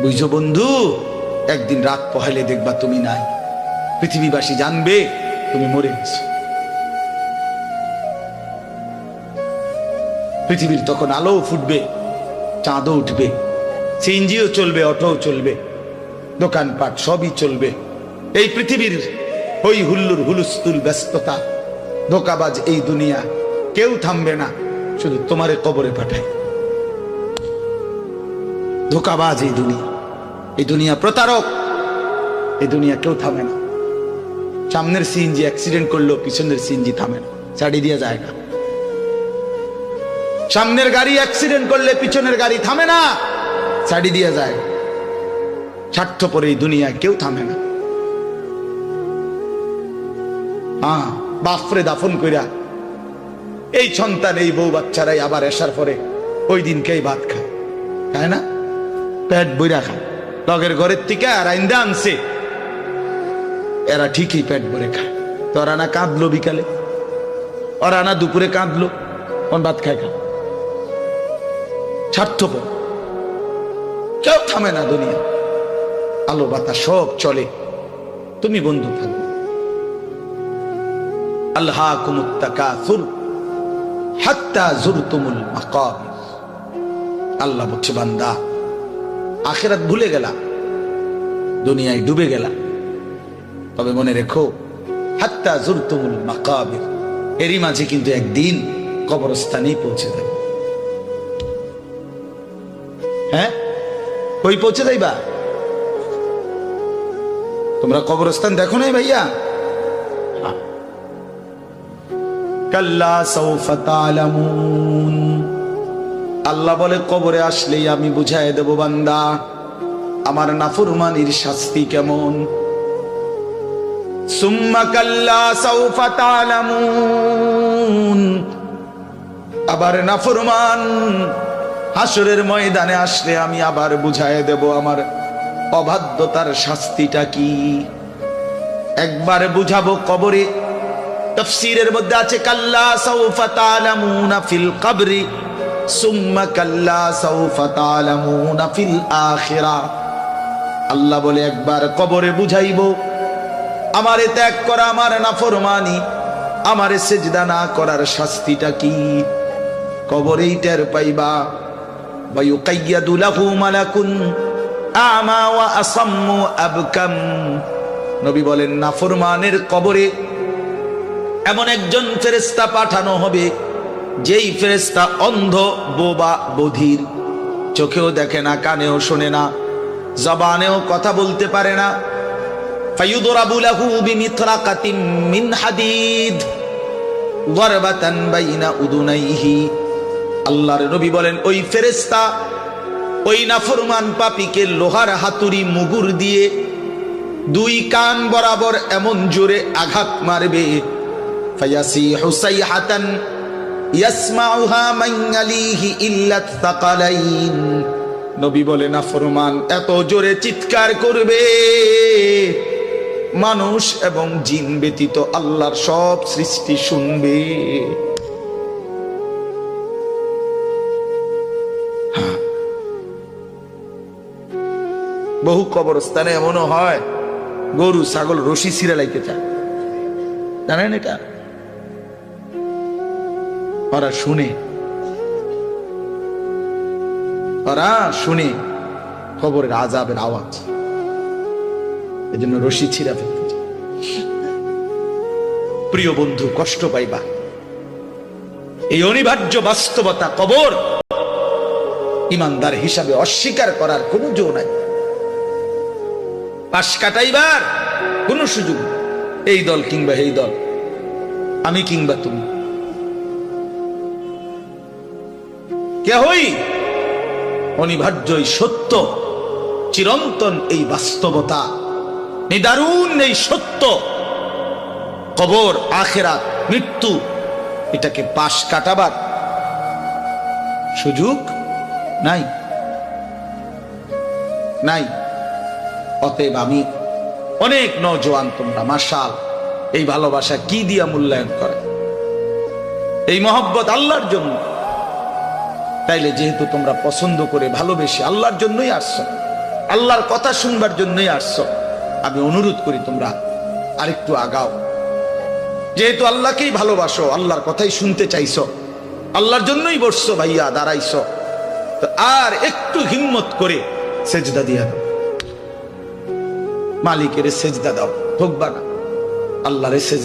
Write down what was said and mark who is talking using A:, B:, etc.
A: বুঝছো বন্ধু, একদিন রাত পোহাইলে দেখবা তুমি নাই, পৃথিবীবাসী জানবে তুমি মরে গেছো। পৃথিবীর তখন আলো ফুটবে, চাঁদও উঠবে, সিএনজিও চলবে, অটোও চলবে, দোকানপাট সবই চলবে। এই পৃথিবীর হই হুল্লুর হুলুস্থুল ব্যস্ততা, ধোকাবাজ এই দুনিয়া, কেউ থামবে না, শুধু তোমারে কবরে পাঠায়। ধোকাবাজ এই দুনিয়া, এই দুনিয়া প্রতারক, এই দুনিয়া কেউ থামে না। সামনের সিএনজি অ্যাক্সিডেন্ট করলো, পিছনের সিএনজি থামে না, ছাড়ি দিয়ে যায় না। সামনের গাড়ি অ্যাক্সিডেন্ট করলে পিছনের গাড়ি থামে না, ছাড়ি দিয়ে যায়। স্বার্থপর এই দুনিয়ায় কেউ থামে না। বাপরে দাফন কইরা এই সন্তান, এই বউ বাচ্চারাই আবার আসার পরে ওই দিনকেই ভাত খায়, তাই না? পেট বইরা খায়, লগের ঘরের থেকে আর আইন্দা আনছে, এরা ঠিকই পেট ভরে খায়। তো ওরা না কাঁদলো বিকালে, ওরা না দুপুরে কাঁদলো, কোন ভাত খায় খা। স্বার্থপর, কেউ থামে না দুনিয়া, আলো বাতাস সব চলে, তুমি বন্ধু থাকবে। আল্লাহকুমুত তাকাসুর হাত্তা যুরতুমুল মাকাবির। আল্লাহ বলছে, বান্দা আখিরাত ভুলে গেলা, দুনিয়ায় ডুবে গেলা, তবে মনে রেখো হাত্তা যুরতুমুল মাকাবির, এরই মাঝে কিন্তু একদিন কবরস্থানেই পৌঁছে যাবে। হ্যাঁ, কই পৌঁছে যাইবা? তোমরা কবরস্থান দেখো নাই ভাইয়া? কাল্লা সাউফা তা'লামুন। আল্লাহ বলে, কবরে আসলেই আমি বুঝাই দেব বান্দা আমার নাফরমানির শাস্তি কেমন। সুম্মা কাল্লা সাউফা তা'লামুন। আবার নাফরমান হাসরের ময়দানে আসলে আমি আবার বুঝাই দেব আমার অবাধ্যতার শাস্তিটা কি। একবার বুঝাবো কবরে। তাফসীরের মধ্যে আছে কাল্লা সাউফা তা'লামুনা ফিল কবরি সুম্মা কাল্লা সাউফা তা'লামুনা ফিল আখিরাহ। আল্লাহ বলে, একবার কবরে বুঝাইবো আমারে ত্যাগ করা, আমার নাফরমানি, আমারে সিজদা না করার শাস্তিটা কি, কবরেই টের পাইবা। ওয়া ইউকাইয়াদু লাহু মালাকুন আমা ওয়া আসাম্মু আবকাম। নবী বলেন, নাফরমানের কবরে এমন একজন ফেরেশতা পাঠানো হবে, যেই ফেরেশতা অন্ধ, বোবা, বধির, চোখেও দেখে না, কানেও শোনে না, জবানেও কথা বলতে পারে না। ফায়ুদরাবু লাহু বিমিতরাকাতিন মিন হাদিদ গরবাতান বাইনা উদুনাইহি। আল্লাহর নবী বলেন, ওই ফেরেশতা ওই নাফরমান পাপীকে লোহার হাতুড়ি মুগুর দিয়ে দুই কান বরাবর এমন জোরে আঘাত মারবে, ফায়াসিহু সাইহাতান ইয়াসমাউহা মান ইয়ালিহি ইল্লা তাকালাইন। নবী বলে, নাফরমান এত জোরে চিৎকার করবে, মানুষ এবং জিন ব্যতীত আল্লাহর সব সৃষ্টি শুনবে। বহু কবরস্থানে এমনও হয়, গরু ছাগল রশি ছিঁড়ে লাইতে চায়, জানেন এটা? ওরা শুনে, ওরা শুনে কবরের আযাবের আওয়াজ, এই জন্য রশি ছিঁড়া ফেলতে চায়। প্রিয় বন্ধু, কষ্ট পাইবা, এই অনিবার্য বাস্তবতা কবর ইমানদার হিসাবে অস্বীকার করার কোনো জো নাই, পাশ কাটাইবার কোনো সুযোগ। এই দল কিংবা এই দল, আমি কিংবা তুমি, কেহই অনিবার্য এই সত্য, চিরন্তন এই বাস্তবতা, নিদারুণ এই সত্য, কবর, আখিরাত, মৃত্যু, এটাকে পাশ কাটাবার সুযোগ নাই, নাই। অতএব আমি অনেক নওজোয়ান, তোমরা মাশাআল্লাহ এই ভালোবাসা কি দিয়া মূল্যায়ন করে, এই মহব্বত আল্লাহর জন্য। তাইলে যেহেতু তোমরা পছন্দ করে ভালোবেসে আল্লাহর জন্যই আসছো, আল্লাহর কথা শুনবার জন্যই আসছো। আমি অনুরোধ করি তোমরা আরেকটু আগাও। যেহেতু আল্লাহকেই ভালোবাসো, আল্লাহর কথাই শুনতে চাইছো, আল্লাহর জন্যই বসছো ভাইয়া, দাঁড়াইছো, তো আর একটু হিম্মত করে সেজদা দিয়া দাও, মালিকের সেজদা দাও, ঠকবা না, আল্লাহরে সেজদা